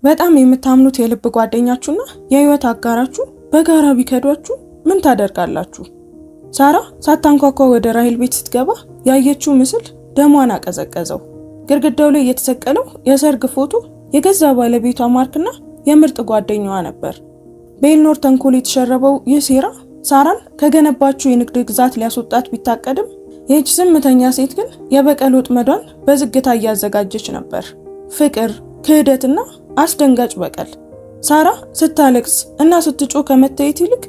በጣም የምታምኑት የልብ ጓደኛችሁና የህይወት አጋራችሁ በጋራ ቢከዷችሁ ምን ታደርጋላችሁ? ሳራ ሳታንኳኳ ወደ ራሄል ቤት ስትገባ ያየችው ምስል ደሟን አቀዘቀዘው። ግድግዳው ላይ የተሰቀለው የሰርግ ፎቶ የገዛ ባለቤቷ ማርክና የምርጥ ጓደኛዋ ነበር። በኤልኖር ተንኮል የተሸረበው ይህ ሴራ ሳራን ከገነባችው የንግድ ግዛት ሊያስወጣት ቢታቀድም ይህች ዝምተኛ ሴት ግን የበቀል ወጥመዷን በዝግታ እያዘጋጀች ነበር። ፍቅር፣ ክህደትና አስደንጋጭ በቀል። ሳራ ስታለቅስ እና ስትጮህ ከመታየት ይልቅ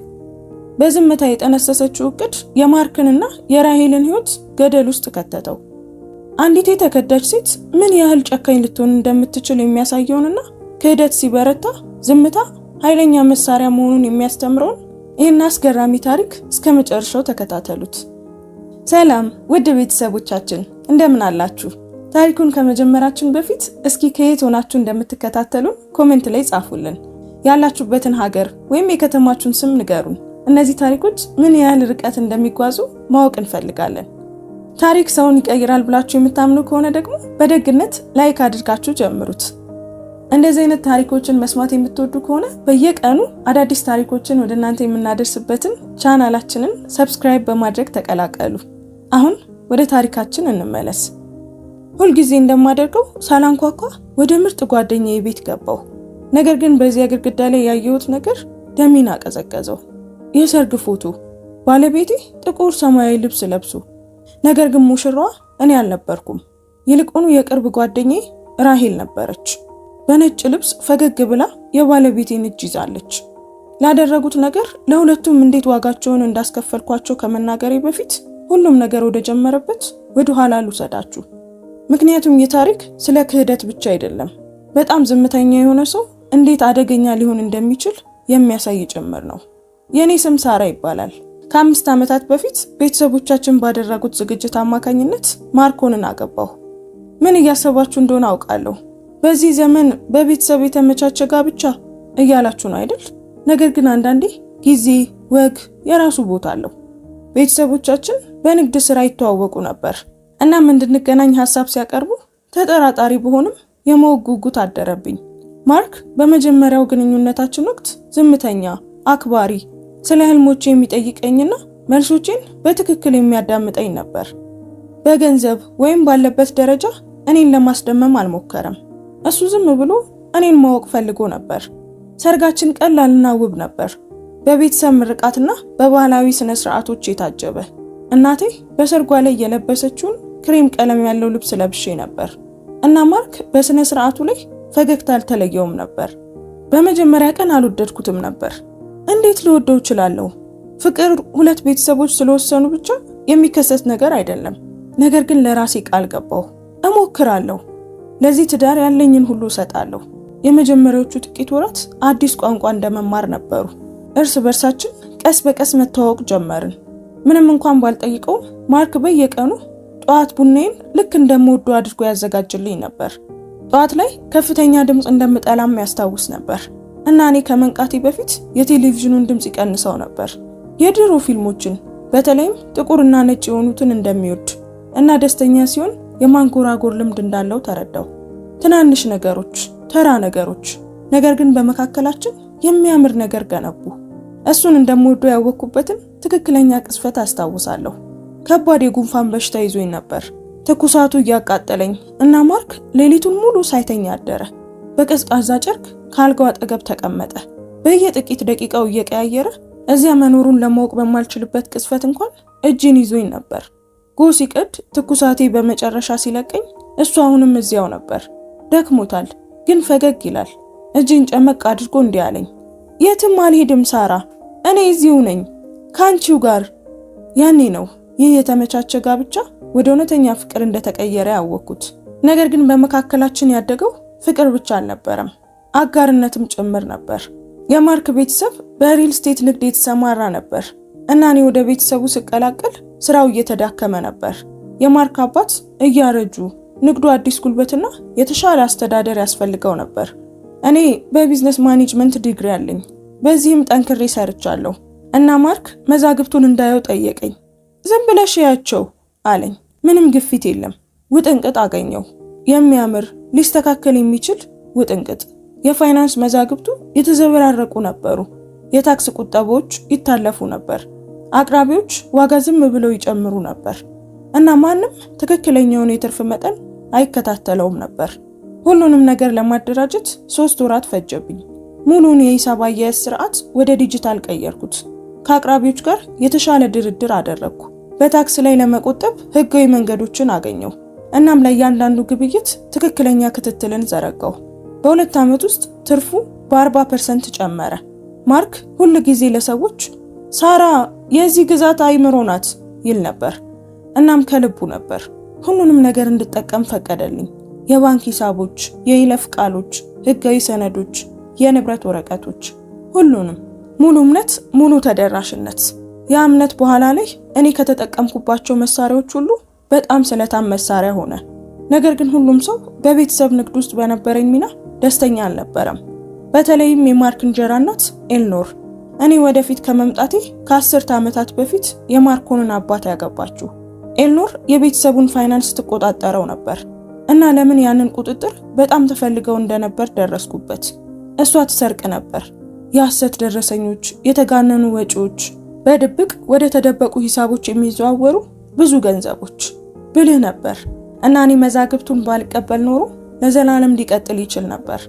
በዝምታ የጠነሰሰችው እቅድ የማርክንና የራሄልን ህይወት ገደል ውስጥ ከተተው። አንዲት የተከዳች ሴት ምን ያህል ጨካኝ ልትሆን እንደምትችል የሚያሳየውንና ክህደት ሲበረታ ዝምታ ኃይለኛ መሳሪያ መሆኑን የሚያስተምረውን ይህን አስገራሚ ታሪክ እስከ መጨረሻው ተከታተሉት። ሰላም ውድ ቤተሰቦቻችን እንደምን አላችሁ? ታሪኩን ከመጀመራችን በፊት እስኪ ከየት ሆናችሁ እንደምትከታተሉን ኮሜንት ላይ ጻፉልን። ያላችሁበትን ሀገር ወይም የከተማችሁን ስም ንገሩን። እነዚህ ታሪኮች ምን ያህል ርቀት እንደሚጓዙ ማወቅ እንፈልጋለን። ታሪክ ሰውን ይቀይራል ብላችሁ የምታምኑ ከሆነ ደግሞ በደግነት ላይክ አድርጋችሁ ጀምሩት። እንደዚህ አይነት ታሪኮችን መስማት የምትወዱ ከሆነ በየቀኑ አዳዲስ ታሪኮችን ወደ እናንተ የምናደርስበትን ቻናላችንን ሰብስክራይብ በማድረግ ተቀላቀሉ። አሁን ወደ ታሪካችን እንመለስ። ሁልጊዜ እንደማደርገው ሳላንኳኳ ወደ ምርጥ ጓደኛዬ ቤት ገባው። ነገር ግን በዚያ ግድግዳ ላይ ያየሁት ነገር ደሜን አቀዘቀዘው። የሰርግ ፎቶ፣ ባለቤቴ ጥቁር ሰማያዊ ልብስ ለብሶ፣ ነገር ግን ሙሽራዋ እኔ አልነበርኩም። ይልቁኑ የቅርብ ጓደኛዬ ራሄል ነበረች። በነጭ ልብስ ፈገግ ብላ የባለቤቴን እጅ ይዛለች። ላደረጉት ነገር ለሁለቱም እንዴት ዋጋቸውን እንዳስከፈልኳቸው ከመናገሬ በፊት ሁሉም ነገር ወደ ጀመረበት ወደ ኋላ ልውሰዳችሁ። ምክንያቱም ይህ ታሪክ ስለ ክህደት ብቻ አይደለም፣ በጣም ዝምተኛ የሆነ ሰው እንዴት አደገኛ ሊሆን እንደሚችል የሚያሳይ ጭምር ነው። የኔ ስም ሳራ ይባላል። ከ5 ዓመታት በፊት ቤተሰቦቻችን ባደረጉት ዝግጅት አማካኝነት ማርኮንን አገባሁ። ምን እያሰባችሁ እንደሆነ አውቃለሁ። በዚህ ዘመን በቤተሰብ የተመቻቸ ጋብቻ እያላችሁ ነው አይደል? ነገር ግን አንዳንዴ ጊዜ፣ ወግ የራሱ ቦታ አለው። ቤተሰቦቻችን በንግድ ስራ ይተዋወቁ ነበር። እናም እንድንገናኝ ሐሳብ ሲያቀርቡ ተጠራጣሪ በሆንም የማወቅ ጉጉት አደረብኝ። ማርክ በመጀመሪያው ግንኙነታችን ወቅት ዝምተኛ፣ አክባሪ፣ ስለ ህልሞቼ የሚጠይቀኝና መልሶቼን በትክክል የሚያዳምጠኝ ነበር። በገንዘብ ወይም ባለበት ደረጃ እኔን ለማስደመም አልሞከረም። እሱ ዝም ብሎ እኔን ማወቅ ፈልጎ ነበር። ሰርጋችን ቀላልና ውብ ነበር፣ በቤተሰብ ምርቃትና በባህላዊ ስነ ስርዓቶች የታጀበ። እናቴ በሰርጓ ላይ የለበሰችውን ክሬም ቀለም ያለው ልብስ ለብሼ ነበር እና ማርክ በስነ ስርዓቱ ላይ ፈገግታ አልተለየውም ነበር። በመጀመሪያ ቀን አልወደድኩትም ነበር። እንዴት ልወደው እችላለሁ? ፍቅር ሁለት ቤተሰቦች ስለወሰኑ ብቻ የሚከሰት ነገር አይደለም። ነገር ግን ለራሴ ቃል ገባሁ፣ እሞክራለሁ። ለዚህ ትዳር ያለኝን ሁሉ እሰጣለሁ። የመጀመሪያዎቹ ጥቂት ወራት አዲስ ቋንቋ እንደመማር ነበሩ። እርስ በርሳችን ቀስ በቀስ መተዋወቅ ጀመርን። ምንም እንኳን ባልጠይቀውም ማርክ በየቀኑ ጠዋት ቡናዬን ልክ እንደምወደው አድርጎ ያዘጋጅልኝ ነበር። ጠዋት ላይ ከፍተኛ ድምፅ እንደምጠላም ያስታውስ ነበር እና እኔ ከመንቃቴ በፊት የቴሌቪዥኑን ድምፅ ይቀንሰው ነበር። የድሮ ፊልሞችን በተለይም ጥቁርና ነጭ የሆኑትን እንደሚወድ እና ደስተኛ ሲሆን የማንጎራጎር ልምድ እንዳለው ተረዳው። ትናንሽ ነገሮች፣ ተራ ነገሮች፣ ነገር ግን በመካከላችን የሚያምር ነገር ገነቡ። እሱን እንደምወደው ያወቅኩበትን ትክክለኛ ቅስፈት አስታውሳለሁ። ከባድ የጉንፋን በሽታ ይዞኝ ነበር። ትኩሳቱ እያቃጠለኝ እና ማርክ ሌሊቱን ሙሉ ሳይተኛ አደረ። በቀዝቃዛ ጨርቅ ከአልጋው አጠገብ ተቀመጠ። በየጥቂት ደቂቃው እየቀያየረ እዚያ መኖሩን ለማወቅ በማልችልበት ቅስፈት እንኳን እጅን ይዞኝ ነበር። ጎህ ሲቀድ ትኩሳቴ በመጨረሻ ሲለቀኝ እሱ አሁንም እዚያው ነበር። ደክሞታል፣ ግን ፈገግ ይላል። እጅን ጨመቅ አድርጎ እንዲህ አለኝ፣ የትም አልሄድም ሳራ፣ እኔ እዚሁ ነኝ ካንቺው ጋር። ያኔ ነው ይህ የተመቻቸ ጋብቻ ወደ እውነተኛ ፍቅር እንደተቀየረ ያወቅኩት። ነገር ግን በመካከላችን ያደገው ፍቅር ብቻ አልነበረም፣ አጋርነትም ጭምር ነበር። የማርክ ቤተሰብ በሪል ስቴት ንግድ የተሰማራ ነበር እና እኔ ወደ ቤተሰቡ ስቀላቀል ስራው እየተዳከመ ነበር። የማርክ አባት እያረጁ፣ ንግዱ አዲስ ጉልበትና የተሻለ አስተዳደር ያስፈልገው ነበር። እኔ በቢዝነስ ማኔጅመንት ዲግሪ አለኝ፣ በዚህም ጠንክሬ ሰርቻለሁ እና ማርክ መዛግብቱን እንዳየው ጠየቀኝ። ዝም ብለሽ ያቸው አለኝ። ምንም ግፊት የለም። ውጥንቅጥ አገኘው። የሚያምር ሊስተካከል የሚችል ውጥንቅጥ። የፋይናንስ መዛግብቱ የተዘበራረቁ ነበሩ። የታክስ ቁጠባዎች ይታለፉ ነበር። አቅራቢዎች ዋጋ ዝም ብለው ይጨምሩ ነበር እና ማንም ትክክለኛውን የትርፍ መጠን አይከታተለውም ነበር። ሁሉንም ነገር ለማደራጀት 3 ወራት ፈጀብኝ። ሙሉውን የሂሳብ አያያዝ ስርዓት ወደ ዲጂታል ቀየርኩት። ከአቅራቢዎች ጋር የተሻለ ድርድር አደረግኩ። በታክስ ላይ ለመቆጠብ ህጋዊ መንገዶችን አገኘው። እናም ለእያንዳንዱ ግብይት ትክክለኛ ክትትልን ዘረጋው። በ2 ዓመት ውስጥ ትርፉ በ40% ጨመረ። ማርክ ሁል ጊዜ ለሰዎች ሳራ የዚህ ግዛት አይምሮ ናት ይል ነበር። እናም ከልቡ ነበር። ሁሉንም ነገር እንድጠቀም ፈቀደልኝ። የባንክ ሂሳቦች፣ የይለፍ ቃሎች፣ ህጋዊ ሰነዶች፣ የንብረት ወረቀቶች፣ ሁሉንም። ሙሉ እምነት፣ ሙሉ ተደራሽነት። ያ እምነት በኋላ ላይ እኔ ከተጠቀምኩባቸው መሳሪያዎች ሁሉ በጣም ስለታም መሳሪያ ሆነ። ነገር ግን ሁሉም ሰው በቤተሰብ ንግድ ውስጥ በነበረኝ ሚና ደስተኛ አልነበረም። በተለይም የማርክ እንጀራ እናት ኤልኖር። እኔ ወደፊት ከመምጣቴ ከ10 ዓመታት በፊት የማርኮንን አባት ያገባችው ኤልኖር የቤተሰቡን ፋይናንስ ትቆጣጠረው ነበር እና ለምን ያንን ቁጥጥር በጣም ተፈልገው እንደነበር ደረስኩበት። እሷ ትሰርቅ ነበር። የሐሰት ደረሰኞች፣ የተጋነኑ ወጪዎች፣ በድብቅ ወደ ተደበቁ ሂሳቦች የሚዘዋወሩ ብዙ ገንዘቦች። ብልህ ነበር እና እኔ መዛግብቱን ባልቀበል ኖሮ ለዘላለም ሊቀጥል ይችል ነበር።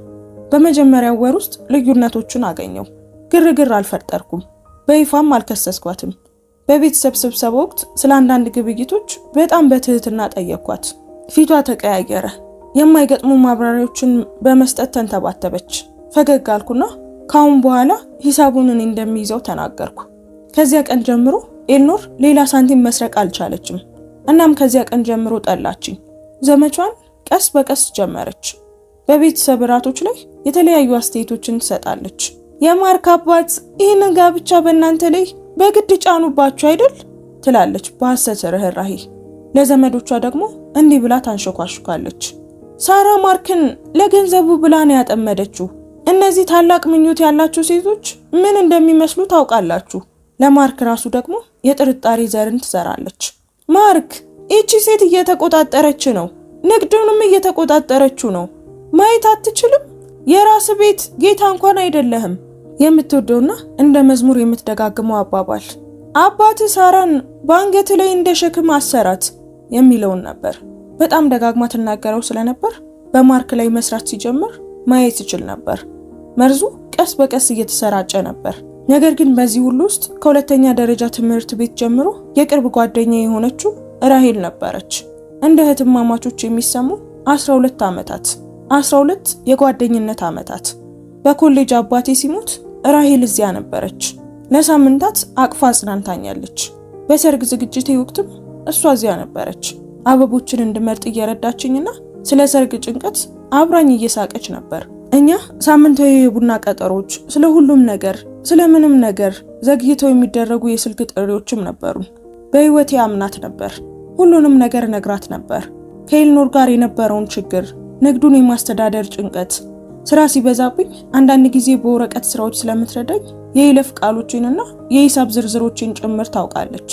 በመጀመሪያው ወር ውስጥ ልዩነቶችን አገኘው። ግርግር አልፈጠርኩም። በይፋም አልከሰስኳትም። በቤተሰብ ስብሰባ ወቅት ስለ አንዳንድ ግብይቶች በጣም በትህትና ጠየቅኳት። ፊቷ ተቀያየረ። የማይገጥሙ ማብራሪያዎችን በመስጠት ተንተባተበች። ፈገግ አልኩና ካሁን በኋላ ሂሳቡን እኔ እንደሚይዘው ተናገርኩ። ከዚያ ቀን ጀምሮ ኤልኖር ሌላ ሳንቲም መስረቅ አልቻለችም። እናም ከዚያ ቀን ጀምሮ ጠላችኝ። ዘመቻዋን ቀስ በቀስ ጀመረች። በቤተሰብ እራቶች ላይ የተለያዩ አስተያየቶችን ትሰጣለች። የማርክ አባት ይህን ጋብቻ በእናንተ ላይ በግድ ጫኑባችሁ አይደል ትላለች በሐሰት ርህራሄ። ለዘመዶቿ ደግሞ እንዲህ ብላ ታንሾካሹካለች። ሳራ ማርክን ለገንዘቡ ብላ ነው ያጠመደችው። እነዚህ ታላቅ ምኞት ያላቸው ሴቶች ምን እንደሚመስሉ ታውቃላችሁ። ለማርክ ራሱ ደግሞ የጥርጣሬ ዘርን ትዘራለች። ማርክ እቺ ሴት እየተቆጣጠረች ነው፣ ንግዱንም እየተቆጣጠረችው ነው። ማየት አትችልም? የራስ ቤት ጌታ እንኳን አይደለህም። የምትወደውና እንደ መዝሙር የምትደጋግመው አባባል አባት ሳራን በአንገት ላይ እንደ ሸክም አሰራት የሚለውን ነበር። በጣም ደጋግማ ትናገረው ስለነበር በማርክ ላይ መስራት ሲጀምር ማየት ይችል ነበር። መርዙ ቀስ በቀስ እየተሰራጨ ነበር። ነገር ግን በዚህ ሁሉ ውስጥ ከሁለተኛ ደረጃ ትምህርት ቤት ጀምሮ የቅርብ ጓደኛ የሆነችው ራሄል ነበረች። እንደ እህትማማቾች የሚሰሙ 12 ዓመታት፣ 12 የጓደኝነት ዓመታት። በኮሌጅ አባቴ ሲሞት ራሄል እዚያ ነበረች። ለሳምንታት አቅፋ አጽናንታኛለች። በሰርግ ዝግጅቴ ወቅትም እሷ እዚያ ነበረች። አበቦችን እንድመርጥ እየረዳችኝና ስለ ሰርግ ጭንቀት አብራኝ እየሳቀች ነበር። እኛ ሳምንታዊ የቡና ቀጠሮች፣ ስለ ሁሉም ነገር፣ ስለ ምንም ነገር ዘግይተው የሚደረጉ የስልክ ጥሪዎችም ነበሩ። በህይወቴ አምናት ነበር። ሁሉንም ነገር ነግራት ነበር። ከኤልኖር ጋር የነበረውን ችግር፣ ንግዱን የማስተዳደር ጭንቀት፣ ስራ ሲበዛብኝ አንዳንድ ጊዜ በወረቀት ስራዎች ስለምትረዳኝ የይለፍ ቃሎችንና የሂሳብ ዝርዝሮችን ጭምር ታውቃለች።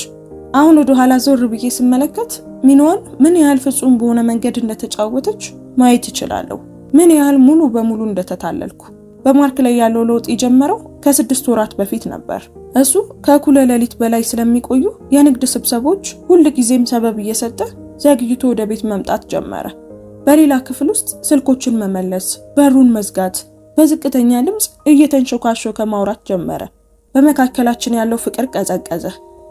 አሁን ወደ ኋላ ዞር ብዬ ስመለከት ሚናዋን ምን ያህል ፍጹም በሆነ መንገድ እንደተጫወተች ማየት እችላለሁ። ምን ያህል ሙሉ በሙሉ እንደተታለልኩ። በማርክ ላይ ያለው ለውጥ የጀመረው ከ6 ወራት በፊት ነበር። እሱ ከእኩለ ሌሊት በላይ ስለሚቆዩ የንግድ ስብሰቦች ሁል ጊዜም ሰበብ እየሰጠ ዘግይቶ ወደ ቤት መምጣት ጀመረ። በሌላ ክፍል ውስጥ ስልኮችን መመለስ፣ በሩን መዝጋት፣ በዝቅተኛ ድምፅ እየተንሾካሾከ ማውራት ጀመረ። በመካከላችን ያለው ፍቅር ቀዘቀዘ።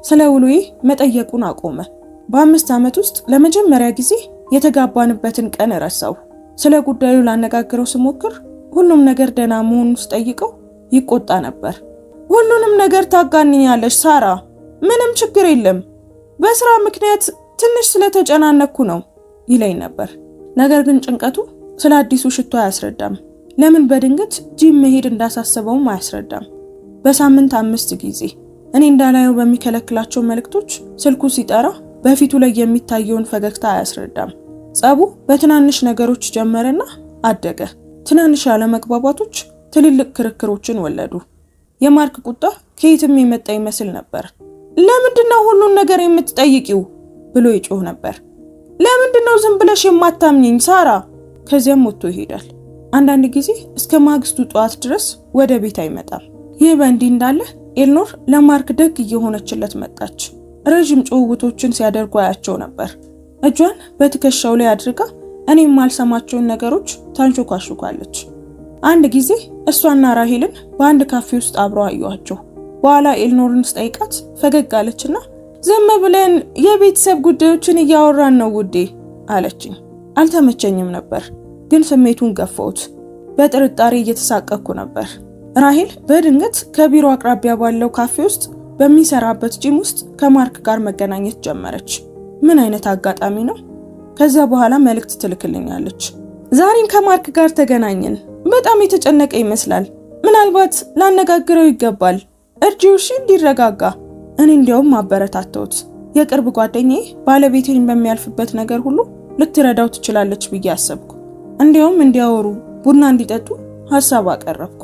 ስለ ውሎዬ መጠየቁን አቆመ። በ5 ዓመት ውስጥ ለመጀመሪያ ጊዜ የተጋባንበትን ቀን ረሳው። ስለ ጉዳዩ ላነጋግረው ስሞክር ሁሉም ነገር ደህና መሆኑን ስጠይቀው ይቆጣ ነበር። ሁሉንም ነገር ታጋንኛለሽ ሳራ፣ ምንም ችግር የለም፣ በስራ ምክንያት ትንሽ ስለተጨናነኩ ነው ይለኝ ነበር። ነገር ግን ጭንቀቱ ስለ አዲሱ ሽቶ አያስረዳም። ለምን በድንገት ጂም መሄድ እንዳሳሰበውም አያስረዳም። በሳምንት 5 ጊዜ እኔ እንዳላየው በሚከለክላቸው መልእክቶች ስልኩ ሲጠራ በፊቱ ላይ የሚታየውን ፈገግታ አያስረዳም። ጸቡ በትናንሽ ነገሮች ጀመረና አደገ። ትናንሽ ያለመግባባቶች ትልልቅ ክርክሮችን ወለዱ። የማርክ ቁጣ ከየትም የመጣ ይመስል ነበር። ለምንድነው ሁሉን ነገር የምትጠይቂው ብሎ ይጮህ ነበር። ለምንድነው ዝም ብለሽ የማታምኚኝ ሳራ? ከዚያም ወጥቶ ይሄዳል። አንዳንድ ጊዜ እስከ ማግስቱ ጠዋት ድረስ ወደ ቤት አይመጣም። ይህ በእንዲህ እንዳለ ኤልኖር ለማርክ ደግ እየሆነችለት መጣች። ረጅም ጭውውቶችን ሲያደርጉ አያቸው ነበር። እጇን በትከሻው ላይ አድርጋ እኔም ማልሰማቸውን ነገሮች ታንሾካሹካለች። አንድ ጊዜ እሷና ራሄልን በአንድ ካፌ ውስጥ አብረው አዩዋቸው። በኋላ ኤልኖርን ስጠይቃት ፈገግ አለችና ዝም ብለን የቤተሰብ ጉዳዮችን እያወራን ነው ውዴ አለችኝ። አልተመቸኝም ነበር፣ ግን ስሜቱን ገፈውት በጥርጣሬ እየተሳቀቅኩ ነበር። ራሄል በድንገት ከቢሮ አቅራቢያ ባለው ካፌ ውስጥ በሚሰራበት ጂም ውስጥ ከማርክ ጋር መገናኘት ጀመረች። ምን አይነት አጋጣሚ ነው! ከዛ በኋላ መልእክት ትልክልኛለች። ዛሬም ከማርክ ጋር ተገናኘን። በጣም የተጨነቀ ይመስላል። ምናልባት ላነጋግረው ይገባል። እርጂውሽ እንዲረጋጋ። እኔ እንዲያውም አበረታተውት። የቅርብ ጓደኛዬ ባለቤቴን በሚያልፍበት ነገር ሁሉ ልትረዳው ትችላለች ብዬ አሰብኩ። እንዲያውም እንዲያወሩ ቡና እንዲጠጡ ሐሳብ አቀረብኩ።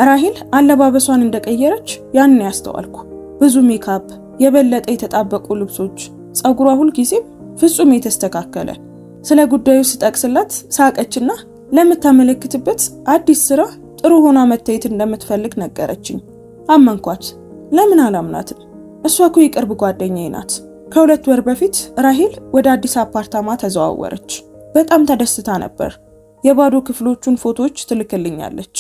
ራሄል አለባበሷን እንደቀየረች ያንን ያስተዋልኩ። ብዙ ሜካፕ፣ የበለጠ የተጣበቁ ልብሶች፣ ጸጉሯ ሁል ጊዜም ፍጹም የተስተካከለ። ስለ ጉዳዩ ስጠቅስላት ሳቀችና ለምታመለክትበት አዲስ ስራ ጥሩ ሆና መታየት እንደምትፈልግ ነገረችኝ። አመንኳት። ለምን አላምናትም? እሷ እኮ የቅርብ ጓደኛዬ ናት። ከ2 ወር በፊት ራሄል ወደ አዲስ አፓርታማ ተዘዋወረች። በጣም ተደስታ ነበር። የባዶ ክፍሎቹን ፎቶዎች ትልክልኛለች።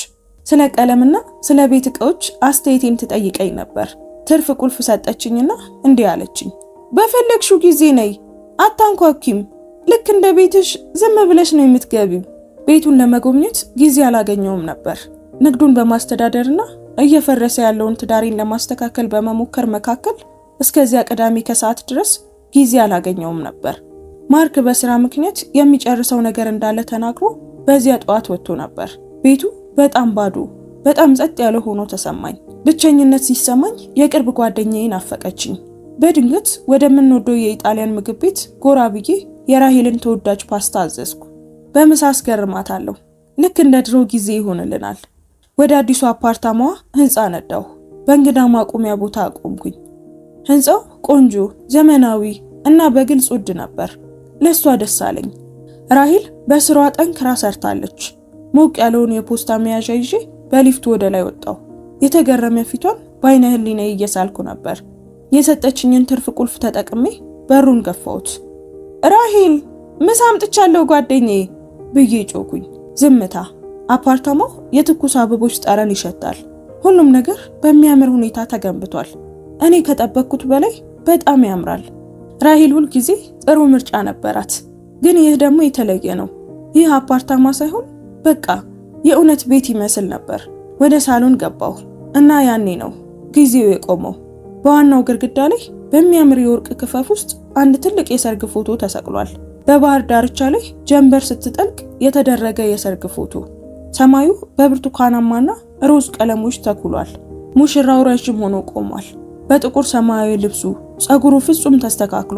ስለ ቀለምና ስለ ቤት ዕቃዎች አስተያየቴን ትጠይቀኝ ነበር። ትርፍ ቁልፍ ሰጠችኝና እንዲህ አለችኝ፣ በፈለግሽው ጊዜ ነይ፣ አታንኳኪም። ልክ እንደ ቤትሽ ዝም ብለሽ ነው የምትገቢው። ቤቱን ለመጎብኘት ጊዜ አላገኘውም ነበር። ንግዱን በማስተዳደርና እየፈረሰ ያለውን ትዳሬን ለማስተካከል በመሞከር መካከል እስከዚያ ቅዳሜ ከሰዓት ድረስ ጊዜ አላገኘውም ነበር። ማርክ በስራ ምክንያት የሚጨርሰው ነገር እንዳለ ተናግሮ በዚያ ጠዋት ወጥቶ ነበር። ቤቱ በጣም ባዶ፣ በጣም ጸጥ ያለ ሆኖ ተሰማኝ። ብቸኝነት ሲሰማኝ የቅርብ ጓደኛዬን አፈቀችኝ። በድንገት ወደምንወደው የኢጣሊያን ምግብ ቤት ጎራ ብዬ የራሄልን ተወዳጅ ፓስታ አዘዝኩ። በምሳ አስገርማታለሁ። ልክ እንደ ድሮ ጊዜ ይሆንልናል። ወደ አዲሱ አፓርታማዋ ህንፃ ነዳሁ። በእንግዳ ማቆሚያ ቦታ አቆምኩኝ። ህንፃው ቆንጆ፣ ዘመናዊ እና በግልጽ ውድ ነበር። ለሷ ደስ አለኝ። ራሄል በስራዋ ጠንክራ ሰርታለች። ሞቅ ያለውን የፖስታ መያዣ ይዤ በሊፍቱ ወደ ላይ ወጣሁ። የተገረመ ፊቷን በአይነ ህሊናዬ እየሳልኩ ነበር። የሰጠችኝን ትርፍ ቁልፍ ተጠቅሜ በሩን ገፋሁት። ራሄል ምሳ አምጥቻለሁ ጓደኛዬ ብዬ ጮኩኝ። ዝምታ። አፓርታማው የትኩስ አበቦች ጠረን ይሸታል። ሁሉም ነገር በሚያምር ሁኔታ ተገንብቷል። እኔ ከጠበቅኩት በላይ በጣም ያምራል። ራሄል ሁል ጊዜ ጥሩ ምርጫ ነበራት፣ ግን ይህ ደግሞ የተለየ ነው። ይህ አፓርታማ ሳይሆን በቃ የእውነት ቤት ይመስል ነበር። ወደ ሳሎን ገባሁ እና ያኔ ነው ጊዜው የቆመው። በዋናው ግድግዳ ላይ በሚያምር የወርቅ ክፈፍ ውስጥ አንድ ትልቅ የሰርግ ፎቶ ተሰቅሏል። በባህር ዳርቻ ላይ ጀንበር ስትጠልቅ የተደረገ የሰርግ ፎቶ። ሰማዩ በብርቱካናማና ሮዝ ቀለሞች ተኩሏል። ሙሽራው ረጅም ሆኖ ቆሟል። በጥቁር ሰማያዊ ልብሱ ጸጉሩ ፍጹም ተስተካክሎ፣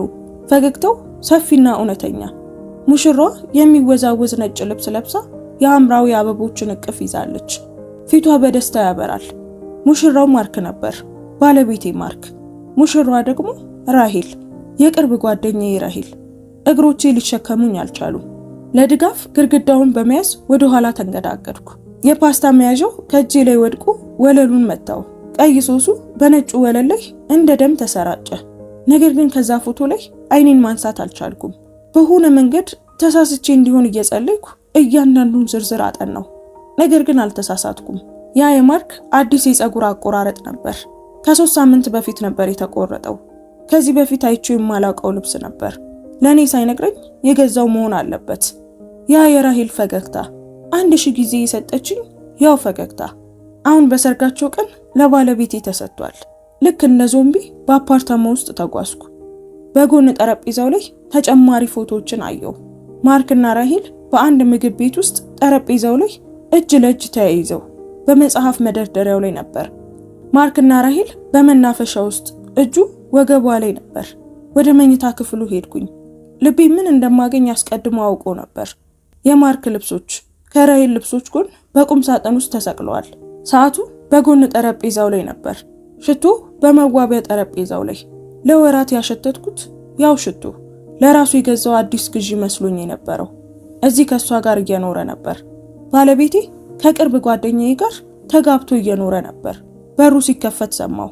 ፈገግታው ሰፊና እውነተኛ። ሙሽራዋ የሚወዛወዝ ነጭ ልብስ ለብሳ የሐምራዊ አበቦችን እቅፍ ይዛለች። ፊቷ በደስታ ያበራል። ሙሽራው ማርክ ነበር፣ ባለቤቴ ማርክ። ሙሽራዋ ደግሞ ራሄል፣ የቅርብ ጓደኛዬ ራሄል። እግሮቼ ሊሸከሙኝ አልቻሉም። ለድጋፍ ግድግዳውን በመያዝ ወደ ኋላ ተንገዳገድኩ። የፓስታ መያዣው ከእጄ ላይ ወድቆ ወለሉን መታው። ቀይ ሶሱ በነጩ ወለል ላይ እንደ ደም ተሰራጨ። ነገር ግን ከዛ ፎቶ ላይ አይኔን ማንሳት አልቻልኩም። በሆነ መንገድ ተሳስቼ እንዲሆን እየጸለይኩ እያንዳንዱን ዝርዝር አጠናው። ነገር ግን አልተሳሳትኩም። ያ የማርክ አዲስ የጸጉር አቆራረጥ ነበር። ከ3 ሳምንት በፊት ነበር የተቆረጠው። ከዚህ በፊት አይቼው የማላውቀው ልብስ ነበር። ለኔ ሳይነግረኝ የገዛው መሆን አለበት። ያ የራሄል ፈገግታ፣ 1000 ጊዜ የሰጠችኝ ያው ፈገግታ አሁን በሰርጋቸው ቀን ለባለቤቴ ተሰጥቷል። ልክ እንደ ዞምቢ በአፓርታማ ውስጥ ተጓዝኩ። በጎን ጠረጴዛው ላይ ተጨማሪ ፎቶዎችን አየሁ። ማርክና ራሄል በአንድ ምግብ ቤት ውስጥ ጠረጴዛው ላይ እጅ ለእጅ ተያይዘው በመጽሐፍ መደርደሪያው ላይ ነበር። ማርክና ራሄል በመናፈሻ ውስጥ፣ እጁ ወገቧ ላይ ነበር። ወደ መኝታ ክፍሉ ሄድኩኝ። ልቤ ምን እንደማገኝ አስቀድሞ አውቆ ነበር። የማርክ ልብሶች ከራሄል ልብሶች ጎን በቁም ሳጥን ውስጥ ተሰቅለዋል። ሰዓቱ በጎን ጠረጴዛው ላይ ነበር። ሽቶ በመዋቢያ ጠረጴዛው ላይ። ለወራት ያሸተትኩት ያው ሽቶ ለራሱ የገዛው አዲስ ግዢ መስሎኝ የነበረው እዚህ ከሷ ጋር እየኖረ ነበር። ባለቤቴ ከቅርብ ጓደኛዬ ጋር ተጋብቶ እየኖረ ነበር። በሩ ሲከፈት ሰማሁ።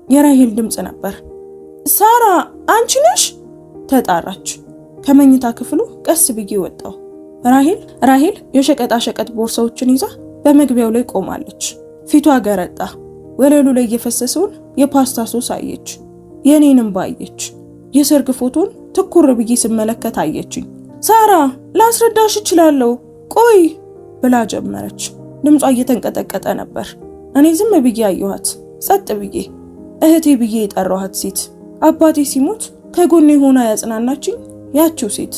የራሄል ድምጽ ነበር። ሳራ አንቺ ነሽ? ተጣራች። ከመኝታ ክፍሉ ቀስ ብዬ ወጣሁ። ራሄል የሸቀጣ ሸቀጥ ቦርሳዎችን ይዛ በመግቢያው ላይ ቆማለች። ፊቷ ገረጣ። ወለሉ ላይ የፈሰሰውን የፓስታ ሶስ አየች። የኔንም ባየች። የሰርግ ፎቶን ትኩር ብዬ ስመለከት አየችኝ። ሳራ ላስረዳሽ እችላለሁ ቆይ ብላ ጀመረች። ድምጿ እየተንቀጠቀጠ ነበር። እኔ ዝም ብዬ አየኋት። ጸጥ ብዬ እህቴ ብዬ የጠራኋት ሴት፣ አባቴ ሲሞት ከጎኔ ሆና ያጽናናችኝ ያቺው ሴት፣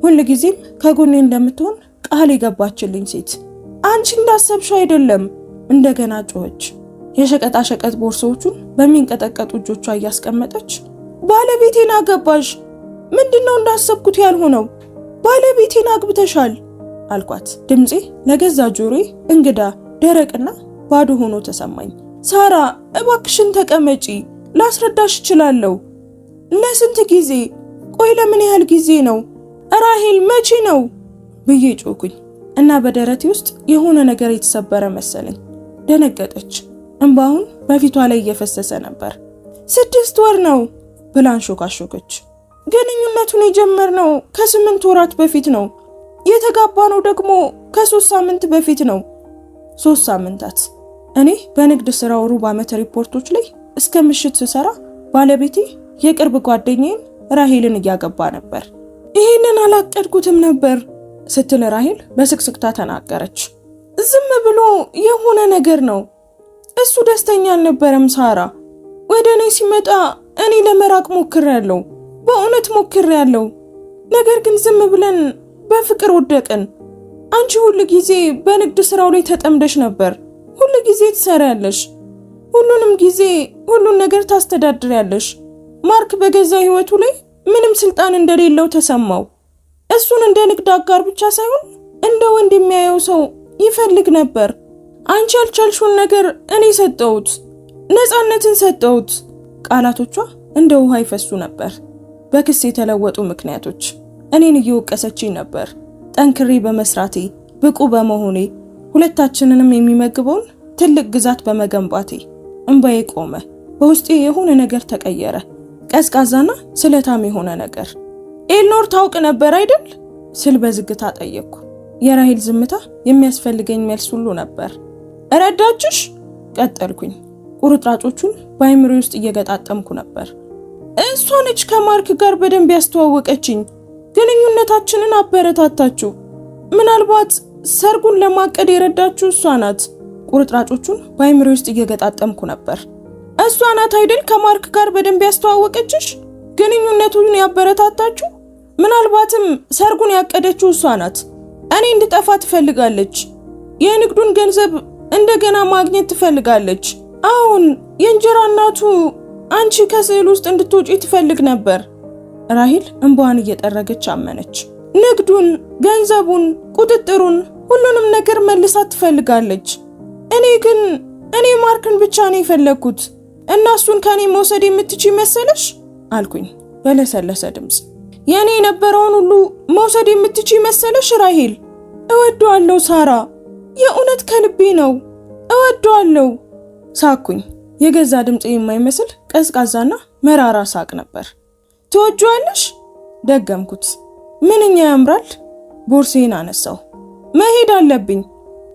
ሁልጊዜም ከጎኔ እንደምትሆን ቃል የገባችልኝ ሴት፣ አንቺ እንዳሰብሽው አይደለም እንደገና ጮኸች። የሸቀጣ ሸቀጥ ቦርሳዎቹን በሚንቀጠቀጡ እጆቿ እያስቀመጠች ባለቤቴን አገባሽ? ምንድነው እንዳሰብኩት ያልሆነው? ባለቤቴን አግብተሻል አልኳት። ድምጼ ለገዛ ጆሮዬ እንግዳ ደረቅና ባዶ ሆኖ ተሰማኝ። ሳራ እባክሽን ተቀመጪ፣ ላስረዳሽ እችላለሁ። ለስንት ጊዜ? ቆይ ለምን ያህል ጊዜ ነው? ራሄል መቼ ነው ብዬ ጮኩኝ እና በደረቴ ውስጥ የሆነ ነገር የተሰበረ መሰለኝ። ደነገጠች። እንባውን በፊቷ ላይ እየፈሰሰ ነበር። 6 ወር ነው ብላ አንሾካሾከች። ግንኙነቱን የጀመርነው ከ8 ወራት በፊት ነው። የተጋባነው ደግሞ ከ3 ሳምንት በፊት ነው። 3 ሳምንታት። እኔ በንግድ ስራው ሩብ ዓመት ሪፖርቶች ላይ እስከ ምሽት ስሰራ ባለቤቴ የቅርብ ጓደኛዬን ራሄልን እያገባ ነበር። ይሄንን አላቀድኩትም ነበር ስትል ራሄል በስቅስቅታ ተናገረች። ዝም ብሎ የሆነ ነገር ነው። እሱ ደስተኛ አልነበረም ሳራ። ወደ እኔ ሲመጣ እኔ ለመራቅ ሞክሬያለሁ፣ በእውነት ሞክሬያለሁ። ነገር ግን ዝም ብለን በፍቅር ወደቅን። አንቺ ሁሉ ጊዜ በንግድ ስራው ላይ ተጠምደሽ ነበር። ሁሉ ጊዜ ትሰሪያለሽ፣ ሁሉንም ጊዜ ሁሉን ነገር ታስተዳድሪያለሽ። ማርክ በገዛ ህይወቱ ላይ ምንም ስልጣን እንደሌለው ተሰማው። እሱን እንደ ንግድ አጋር ብቻ ሳይሆን እንደ ወንድ የሚያየው ሰው ይፈልግ ነበር። አንቺ ያልቻልሽውን ነገር እኔ ሰጠሁት፣ ነፃነትን ሰጠሁት። ቃላቶቿ እንደ ውሃ ይፈሱ ነበር። በክስ የተለወጡ ምክንያቶች እኔን እየወቀሰችኝ ነበር። ጠንክሬ በመስራቴ ብቁ በመሆኔ ሁለታችንንም የሚመግበውን ትልቅ ግዛት በመገንባቴ እንባዬ ቆመ። በውስጤ የሆነ ነገር ተቀየረ። ቀዝቃዛና ስለታም የሆነ ነገር። ኤልኖር ታውቅ ነበር አይደል ስል በዝግታ ጠየቅኩ። የራሄል ዝምታ የሚያስፈልገኝ መልስ ሁሉ ነበር። ረዳችሽ? ቀጠልኩኝ። ቁርጥራጮቹን በአይምሮዬ ውስጥ እየገጣጠምኩ ነበር። እሷ ነች ከማርክ ጋር በደንብ ያስተዋወቀችኝ። ግንኙነታችንን አበረታታችሁ። ምናልባት ሰርጉን ለማቀድ የረዳችሁ እሷ ናት። ቁርጥራጮቹን በአይምሮዬ ውስጥ እየገጣጠምኩ ነበር። እሷ ናት አይደል ከማርክ ጋር በደንብ ያስተዋወቀችሽ? ግንኙነቱን ያበረታታችሁ? ምናልባትም ሰርጉን ያቀደችው እሷ ናት። እኔ እንድጠፋ ትፈልጋለች። የንግዱን ገንዘብ እንደገና ማግኘት ትፈልጋለች። አሁን የእንጀራ እናቱ አንቺ ከስዕል ውስጥ እንድትወጪ ትፈልግ ነበር። ራሄል እንባዋን እየጠረገች አመነች። ንግዱን፣ ገንዘቡን፣ ቁጥጥሩን፣ ሁሉንም ነገር መልሳት ትፈልጋለች። እኔ ማርክን ብቻ ነው የፈለኩት እና እሱን ከኔ መውሰድ የምትችይ መሰለሽ አልኩኝ በለሰለሰ ድምጽ። የኔ የነበረውን ሁሉ መውሰድ የምትችይ መሰለሽ ራሄል? እወደዋለሁ ሳራ፣ የእውነት ከልቤ ነው እወደዋለሁ። ሳኩኝ። የገዛ ድምጽ የማይመስል ቀዝቃዛና መራራ ሳቅ ነበር። ትወጂዋለሽ? ደገምኩት። ምንኛ ያምራል። ቦርሴን አነሳው። መሄድ አለብኝ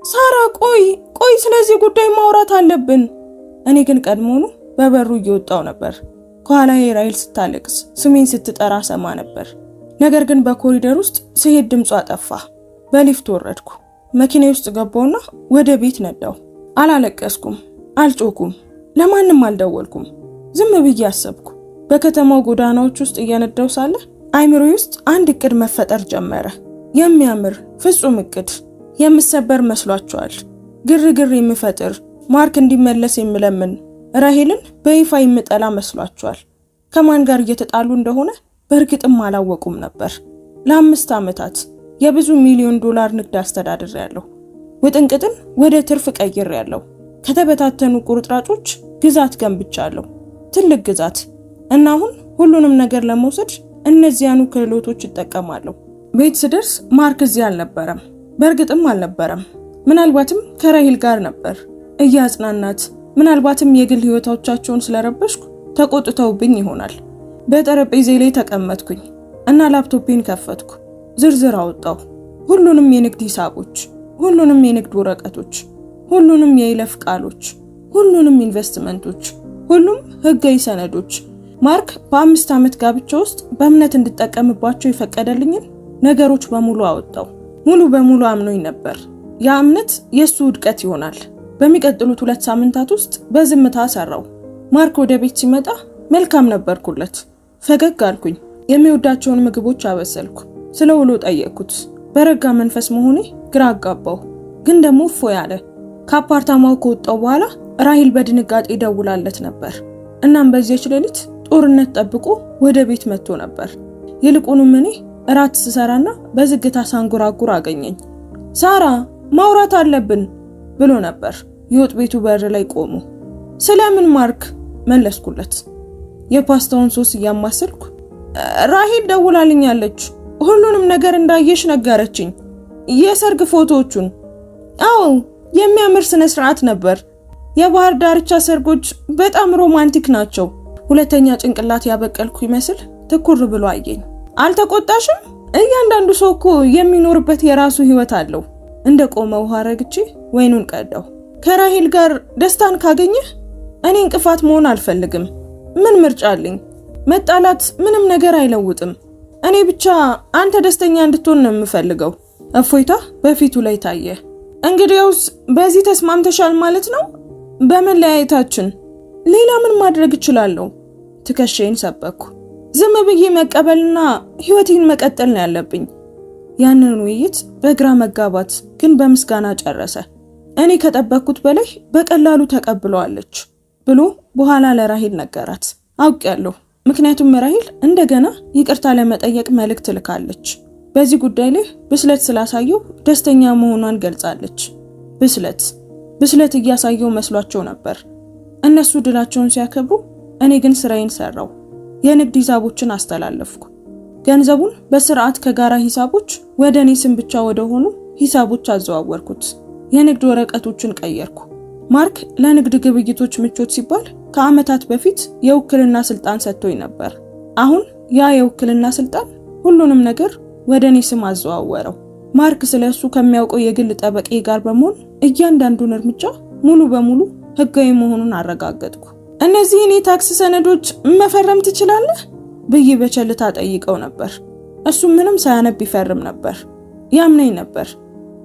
ሳራ። ቆይ ስለዚህ ጉዳይ ማውራት አለብን። እኔ ግን ቀድሞኑ በበሩ እየወጣው ነበር። ከኋላዬ ራሄል ስታለቅስ ስሜን ስትጠራ ሰማ ነበር። ነገር ግን በኮሪደር ውስጥ ስሄድ ድምጿ ጠፋ። በሊፍት ወረድኩ። መኪናዬ ውስጥ ገባውና ወደ ቤት ነዳው። አላለቀስኩም፣ አልጮኩም፣ ለማንም አልደወልኩም። ዝም ብዬ አሰብኩ። በከተማው ጎዳናዎች ውስጥ እየነዳው ሳለ አይምሮዬ ውስጥ አንድ እቅድ መፈጠር ጀመረ። የሚያምር ፍጹም እቅድ። የምሰበር መስሏቸዋል። ግርግር የምፈጥር፣ ማርክ እንዲመለስ የምለምን፣ ራሄልን በይፋ የምጠላ መስሏቸዋል። ከማን ጋር እየተጣሉ እንደሆነ በእርግጥም አላወቁም ነበር። ለ5 ዓመታት የብዙ ሚሊዮን ዶላር ንግድ አስተዳድሬያለሁ። ውጥንቅጥን ወደ ትርፍ ቀይሬያለሁ። ከተበታተኑ ቁርጥራጮች ግዛት ገንብቻለሁ። ትልቅ ግዛት። እና አሁን ሁሉንም ነገር ለመውሰድ እነዚያኑ ክህሎቶች እጠቀማለሁ። ቤት ስደርስ ማርክ እዚህ አልነበረም። በእርግጥም አልነበረም። ምናልባትም ከራሂል ጋር ነበር እያጽናናት፣ ምናልባትም የግል ህይወታቸውን ስለረበሽኩ ተቆጥተውብኝ ይሆናል። በጠረጴዛዬ ላይ ተቀመጥኩኝ እና ላፕቶፔን ከፈትኩ። ዝርዝር አወጣው። ሁሉንም የንግድ ሂሳቦች፣ ሁሉንም የንግድ ወረቀቶች፣ ሁሉንም የይለፍ ቃሎች፣ ሁሉንም ኢንቨስትመንቶች፣ ሁሉም ህጋዊ ሰነዶች። ማርክ በ5 ዓመት ጋብቻ ውስጥ በእምነት እንድጠቀምባቸው የፈቀደልኝን ነገሮች በሙሉ አወጣው። ሙሉ በሙሉ አምኖኝ ነበር። ያ እምነት የሱ ውድቀት ይሆናል። በሚቀጥሉት 2 ሳምንታት ውስጥ በዝምታ ሰራው። ማርክ ወደ ቤት ሲመጣ መልካም ነበርኩለት። ፈገግ አልኩኝ። የሚወዳቸውን ምግቦች አበሰልኩ። ስለ ውሎ ጠየቅኩት። በረጋ መንፈስ መሆኔ ግራ አጋባው፣ ግን ደግሞ እፎይ አለ። ከአፓርታማው ከወጣው በኋላ ራሂል በድንጋጤ ደውላለት ነበር። እናም በዚያች ሌሊት ጦርነት ጠብቆ ወደ ቤት መጥቶ ነበር። ይልቁንም እኔ እራት ስሰራና በዝግታ ሳንጎራጉር አገኘኝ። ሳራ ማውራት አለብን ብሎ ነበር። የወጥ ቤቱ በር ላይ ቆሞ። ስለምን ማርክ መለስኩለት። የፓስታውን ሶስ እያማሰልኩ ራሂል ደውላልኛለች። ሁሉንም ነገር እንዳየሽ ነገረችኝ። የሰርግ ፎቶዎቹን። አዎ የሚያምር ስነ ስርዓት ነበር። የባህር ዳርቻ ሰርጎች በጣም ሮማንቲክ ናቸው። ሁለተኛ ጭንቅላት ያበቀልኩ ይመስል ትኩር ብሎ አየኝ። አልተቆጣሽም? እያንዳንዱ ሰው እኮ የሚኖርበት የራሱ ህይወት አለው። እንደ ቆመ ውሃ ረግቼ ወይኑን ቀዳው። ከራሂል ጋር ደስታን ካገኘህ እኔ እንቅፋት መሆን አልፈልግም። ምን ምርጫ አለኝ? መጣላት ምንም ነገር አይለውጥም። እኔ ብቻ አንተ ደስተኛ እንድትሆን ነው የምፈልገው። እፎይታ በፊቱ ላይ ታየ። እንግዲያውስ በዚህ ተስማምተሻል ማለት ነው? በመለያየታችን ሌላ ምን ማድረግ እችላለሁ? ትከሻዬን ሰበኩ። ዝም ብዬ መቀበልና ህይወቴን መቀጠል ነው ያለብኝ። ያንን ውይይት በግራ መጋባት ግን በምስጋና ጨረሰ። እኔ ከጠበቅኩት በላይ በቀላሉ ተቀብለዋለች ብሎ በኋላ ለራሂል ነገራት። አውቄያለሁ፣ ምክንያቱም ራሂል እንደገና ይቅርታ ለመጠየቅ መልእክት ልካለች። በዚህ ጉዳይ ላይ ብስለት ስላሳየው ደስተኛ መሆኗን ገልጻለች። ብስለት እያሳየው መስሏቸው ነበር። እነሱ ድላቸውን ሲያከብሩ፣ እኔ ግን ስራዬን ሰራው። የንግድ ሂሳቦችን አስተላለፍኩ። ገንዘቡን በስርዓት ከጋራ ሂሳቦች ወደ እኔ ስም ብቻ ወደ ሆኑ ሂሳቦች አዘዋወርኩት። የንግድ ወረቀቶችን ቀየርኩ። ማርክ ለንግድ ግብይቶች ምቾት ሲባል ከዓመታት በፊት የውክልና ስልጣን ሰጥቶኝ ነበር። አሁን ያ የውክልና ስልጣን ሁሉንም ነገር ወደ እኔ ስም አዘዋወረው። ማርክ ስለሱ ከሚያውቀው የግል ጠበቄ ጋር በመሆን እያንዳንዱን እርምጃ ሙሉ በሙሉ ህጋዊ መሆኑን አረጋገጥኩ። እነዚህን የታክስ ሰነዶች መፈረም ትችላለህ ብዬ በቸልታ ጠይቀው ነበር። እሱ ምንም ሳያነብ ይፈርም ነበር። ያምነኝ ነበር።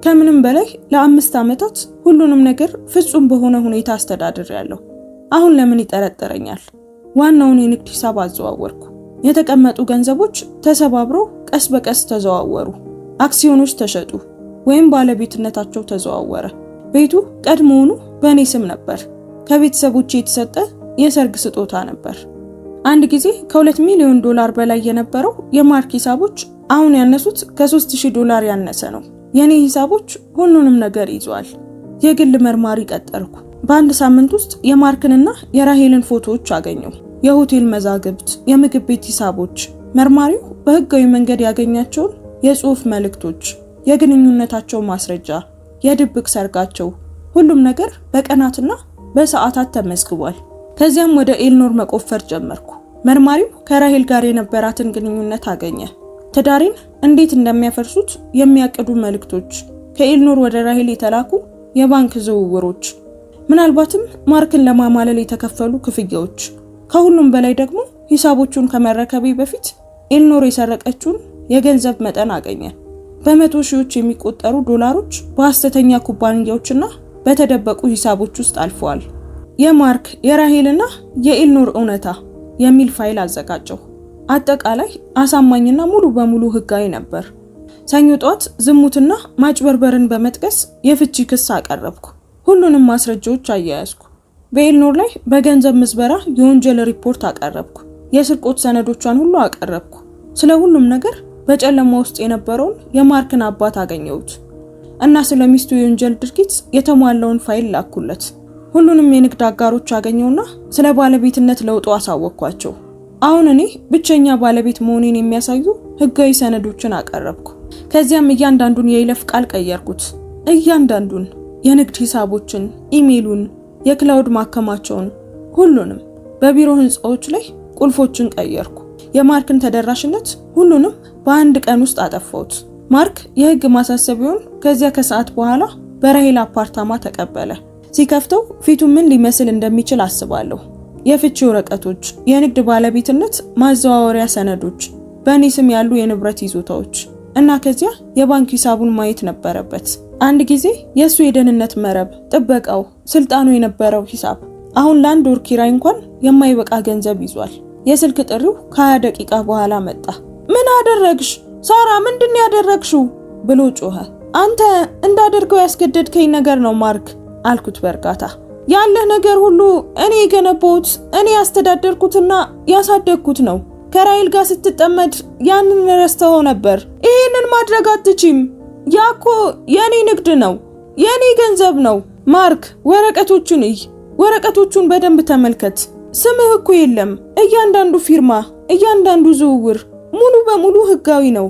ከምንም በላይ ለ5 ዓመታት ሁሉንም ነገር ፍጹም በሆነ ሁኔታ አስተዳድሬያለሁ። አሁን ለምን ይጠረጠረኛል? ዋናውን የንግድ ሂሳብ አዘዋወርኩ። የተቀመጡ ገንዘቦች ተሰባብረው ቀስ በቀስ ተዘዋወሩ። አክሲዮኖች ተሸጡ ወይም ባለቤትነታቸው ተዘዋወረ። ቤቱ ቀድሞውኑ በእኔ ስም ነበር። ከቤተሰቦቼ የተሰጠ የሰርግ ስጦታ ነበር። አንድ ጊዜ $2 ሚሊዮን በላይ የነበረው የማርክ ሂሳቦች አሁን ያነሱት $3000 ያነሰ ነው። የኔ ሂሳቦች ሁሉንም ነገር ይዟል። የግል መርማሪ ቀጠርኩ። በአንድ ሳምንት ውስጥ የማርክንና የራሂልን ፎቶዎች አገኘው። የሆቴል መዛግብት፣ የምግብ ቤት ሂሳቦች። መርማሪው በህጋዊ መንገድ ያገኛቸውን የጽሑፍ መልእክቶች፣ የግንኙነታቸው ማስረጃ፣ የድብቅ ሰርጋቸው፣ ሁሉም ነገር በቀናትና በሰዓታት ተመዝግቧል። ከዚያም ወደ ኤልኖር መቆፈር ጀመርኩ። መርማሪው ከራሂል ጋር የነበራትን ግንኙነት አገኘ። ትዳሬን እንዴት እንደሚያፈርሱት የሚያቅዱ መልእክቶች፣ ከኤልኖር ወደ ራሂል የተላኩ የባንክ ዝውውሮች፣ ምናልባትም ማርክን ለማማለል የተከፈሉ ክፍያዎች። ከሁሉም በላይ ደግሞ ሂሳቦቹን ከመረከቤ በፊት ኤልኖር የሰረቀችውን የገንዘብ መጠን አገኘ። በመቶ ሺዎች የሚቆጠሩ ዶላሮች በሐሰተኛ ኩባንያዎችና በተደበቁ ሂሳቦች ውስጥ አልፈዋል። የማርክ የራሂልና የኤልኖር እውነታ የሚል ፋይል አዘጋጀው። አጠቃላይ አሳማኝና ሙሉ በሙሉ ህጋዊ ነበር። ሰኞ ጧት ዝሙትና ማጭበርበርን በመጥቀስ የፍቺ ክስ አቀረብኩ። ሁሉንም ማስረጃዎች አያያዝኩ። በኤልኖር ላይ በገንዘብ ምዝበራ የወንጀል ሪፖርት አቀረብኩ። የስርቆት ሰነዶቿን ሁሉ አቀረብኩ። ስለ ሁሉም ነገር በጨለማ ውስጥ የነበረውን የማርክን አባት አገኘሁት እና ስለ ሚስቱ የወንጀል ድርጊት የተሟላውን ፋይል ላኩለት። ሁሉንም የንግድ አጋሮች አገኘውና ስለ ባለቤትነት ለውጡ አሳወቅኳቸው። አሁን እኔ ብቸኛ ባለቤት መሆኔን የሚያሳዩ ህጋዊ ሰነዶችን አቀረብኩ። ከዚያም እያንዳንዱን የይለፍ ቃል ቀየርኩት። እያንዳንዱን የንግድ ሂሳቦችን፣ ኢሜሉን፣ የክላውድ ማከማቸውን ሁሉንም በቢሮ ህንጻዎች ላይ ቁልፎችን ቀየርኩ። የማርክን ተደራሽነት ሁሉንም በአንድ ቀን ውስጥ አጠፋሁት። ማርክ የህግ ማሳሰቢያውን ከዚያ ከሰዓት በኋላ በራሄል አፓርታማ ተቀበለ። ሲከፍተው ፊቱ ምን ሊመስል እንደሚችል አስባለሁ። የፍቺ ወረቀቶች፣ የንግድ ባለቤትነት ማዘዋወሪያ ሰነዶች፣ በእኔ ስም ያሉ የንብረት ይዞታዎች እና ከዚያ የባንክ ሂሳቡን ማየት ነበረበት። አንድ ጊዜ የሱ የደህንነት መረብ፣ ጥበቃው፣ ስልጣኑ የነበረው ሂሳብ አሁን ለአንድ ወር ኪራይ እንኳን የማይበቃ ገንዘብ ይዟል። የስልክ ጥሪው ከ20 ደቂቃ በኋላ መጣ። ምን አደረግሽ ሳራ? ምንድን ያደረግሽው? ብሎ ጮኸ። አንተ እንዳደርገው ያስገደድከኝ ነገር ነው ማርክ አልኩት በእርጋታ። ያለ ነገር ሁሉ እኔ የገነባሁት እኔ ያስተዳደርኩትና ያሳደግኩት ነው። ከራሄል ጋር ስትጠመድ ያንን ረስተኸው ነበር። ይሄንን ማድረግ አትችም። ያኮ የኔ ንግድ ነው፣ የኔ ገንዘብ ነው። ማርክ ወረቀቶቹን እይ፣ ወረቀቶቹን በደንብ ተመልከት። ስምህ እኮ የለም። እያንዳንዱ ፊርማ፣ እያንዳንዱ ዝውውር ሙሉ በሙሉ ህጋዊ ነው።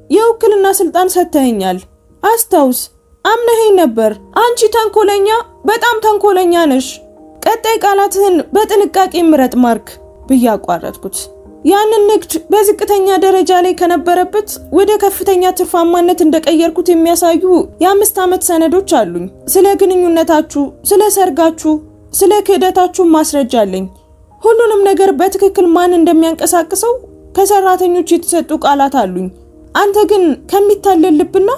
የውክልና ስልጣን ሰጥተኸኛል። አስታውስ፣ አምነኸኝ ነበር። አንቺ ተንኮለኛ፣ በጣም ተንኮለኛ ነሽ። ቀጣይ ቃላትህን በጥንቃቄ ምረጥ ማርክ ብዬ አቋረጥኩት። ያንን ንግድ በዝቅተኛ ደረጃ ላይ ከነበረበት ወደ ከፍተኛ ትርፋማነት እንደቀየርኩት የሚያሳዩ የ5 ዓመት ሰነዶች አሉኝ። ስለ ግንኙነታችሁ፣ ስለ ሰርጋችሁ፣ ስለ ክህደታችሁ ማስረጃ አለኝ። ሁሉንም ነገር በትክክል ማን እንደሚያንቀሳቅሰው ከሰራተኞች የተሰጡ ቃላት አሉኝ። አንተ ግን ከሚታለል ልብና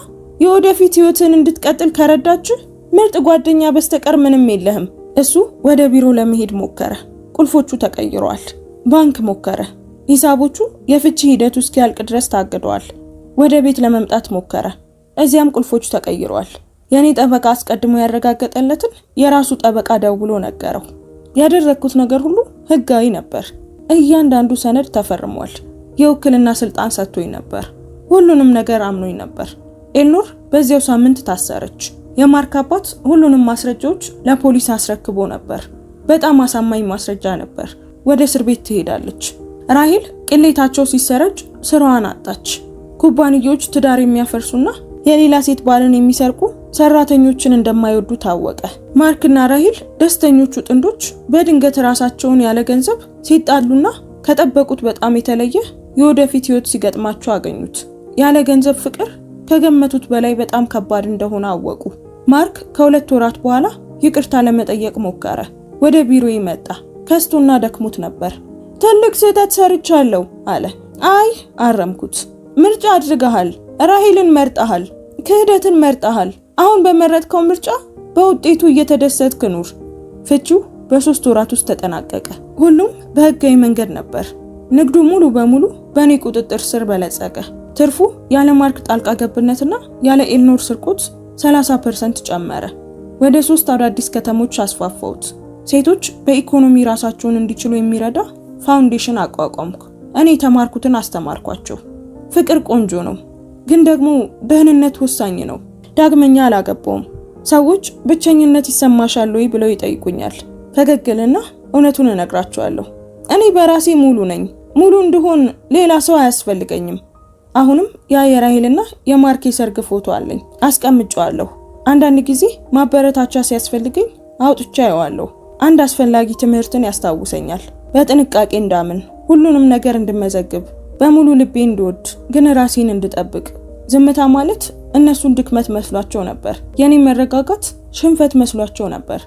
የወደፊት ህይወትን እንድትቀጥል ከረዳችሁ ምርጥ ጓደኛ በስተቀር ምንም የለህም። እሱ ወደ ቢሮ ለመሄድ ሞከረ። ቁልፎቹ ተቀይረዋል። ባንክ ሞከረ። ሂሳቦቹ የፍቺ ሂደቱ እስኪያልቅ ድረስ ታግደዋል። ወደ ቤት ለመምጣት ሞከረ። እዚያም ቁልፎቹ ተቀይረዋል። የኔ ጠበቃ አስቀድሞ ያረጋገጠለትን የራሱ ጠበቃ ደውሎ ነገረው። ያደረኩት ነገር ሁሉ ህጋዊ ነበር። እያንዳንዱ ሰነድ ተፈርሟል። የውክልና ስልጣን ሰጥቶኝ ነበር። ሁሉንም ነገር አምኖኝ ነበር። ኤልኖር በዚያው ሳምንት ታሰረች። የማርክ አባት ሁሉንም ማስረጃዎች ለፖሊስ አስረክቦ ነበር። በጣም አሳማኝ ማስረጃ ነበር። ወደ እስር ቤት ትሄዳለች። ራሄል ቅሌታቸው ሲሰረጭ ስራዋን አጣች። ኩባንያዎች ትዳር የሚያፈርሱና የሌላ ሴት ባልን የሚሰርቁ ሰራተኞችን እንደማይወዱ ታወቀ። ማርክና ራሄል ደስተኞቹ ጥንዶች በድንገት ራሳቸውን ያለ ገንዘብ ሲጣሉና ከጠበቁት በጣም የተለየ የወደፊት ህይወት ሲገጥማቸው አገኙት። ያለ ገንዘብ ፍቅር ከገመቱት በላይ በጣም ከባድ እንደሆነ አወቁ። ማርክ ከ2 ወራት በኋላ ይቅርታ ለመጠየቅ ሞከረ። ወደ ቢሮ ይመጣ። ከስቶና ደክሞት ነበር። ትልቅ ስህተት ሰርቻለሁ አለ። አይ አረምኩት። ምርጫ አድርገሃል። ራሄልን መርጠሃል። ክህደትን መርጠሃል። አሁን በመረጥከው ምርጫ በውጤቱ እየተደሰትክ ኑር። ፍቺው በ3 ወራት ውስጥ ተጠናቀቀ። ሁሉም በህጋዊ መንገድ ነበር። ንግዱ ሙሉ በሙሉ በእኔ ቁጥጥር ስር በለጸገ። ትርፉ ያለ ማርክ ጣልቃ ገብነትና ያለ ኤልኖር ስርቆት 30% ጨመረ። ወደ 3 አዳዲስ ከተሞች አስፋፋሁት። ሴቶች በኢኮኖሚ ራሳቸውን እንዲችሉ የሚረዳ ፋውንዴሽን አቋቋምኩ። እኔ ተማርኩትን አስተማርኳቸው። ፍቅር ቆንጆ ነው፣ ግን ደግሞ ደህንነት ወሳኝ ነው። ዳግመኛ አላገባውም። ሰዎች ብቸኝነት ይሰማሻል ወይ ብለው ይጠይቁኛል። ፈገግልና እውነቱን እነግራቸዋለሁ። እኔ በራሴ ሙሉ ነኝ። ሙሉ እንድሆን ሌላ ሰው አያስፈልገኝም። አሁንም ያ የራሄልና የማርክ የሰርግ ፎቶ አለኝ፣ አስቀምጫለሁ። አንዳንድ ጊዜ ማበረታቻ ሲያስፈልገኝ አውጥቻ ያዋለሁ። አንድ አስፈላጊ ትምህርትን ያስታውሰኛል። በጥንቃቄ እንዳምን፣ ሁሉንም ነገር እንድመዘግብ፣ በሙሉ ልቤ እንድወድ፣ ግን ራሴን እንድጠብቅ። ዝምታ ማለት እነሱን ድክመት መስሏቸው ነበር። የኔ መረጋጋት ሽንፈት መስሏቸው ነበር።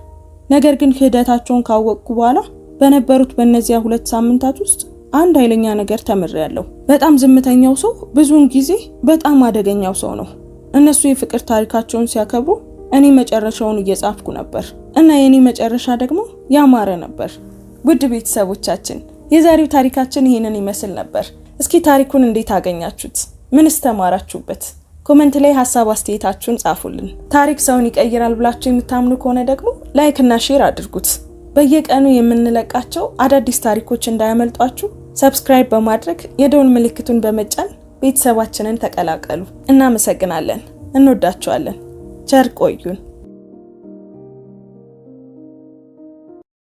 ነገር ግን ክህደታቸውን ካወቅኩ በኋላ በነበሩት በእነዚያ 2 ሳምንታት ውስጥ አንድ ኃይለኛ ነገር ተምሬያለሁ። በጣም ዝምተኛው ሰው ብዙውን ጊዜ በጣም አደገኛው ሰው ነው። እነሱ የፍቅር ታሪካቸውን ሲያከብሩ እኔ መጨረሻውን እየጻፍኩ ነበር እና የኔ መጨረሻ ደግሞ ያማረ ነበር። ውድ ቤተሰቦቻችን የዛሬው ታሪካችን ይሄንን ይመስል ነበር። እስኪ ታሪኩን እንዴት አገኛችሁት? ምንስ ተማራችሁበት? ኮሜንት ላይ ሐሳብ አስተያየታችሁን ጻፉልን። ታሪክ ሰውን ይቀይራል ብላችሁ የምታምኑ ከሆነ ደግሞ ላይክ እና ሼር አድርጉት። በየቀኑ የምንለቃቸው አዳዲስ ታሪኮች እንዳያመልጧችሁ ሰብስክራይብ በማድረግ የደወል ምልክቱን በመጫን ቤተሰባችንን ተቀላቀሉ። እናመሰግናለን። እንወዳችኋለን። ቸር ቆዩን።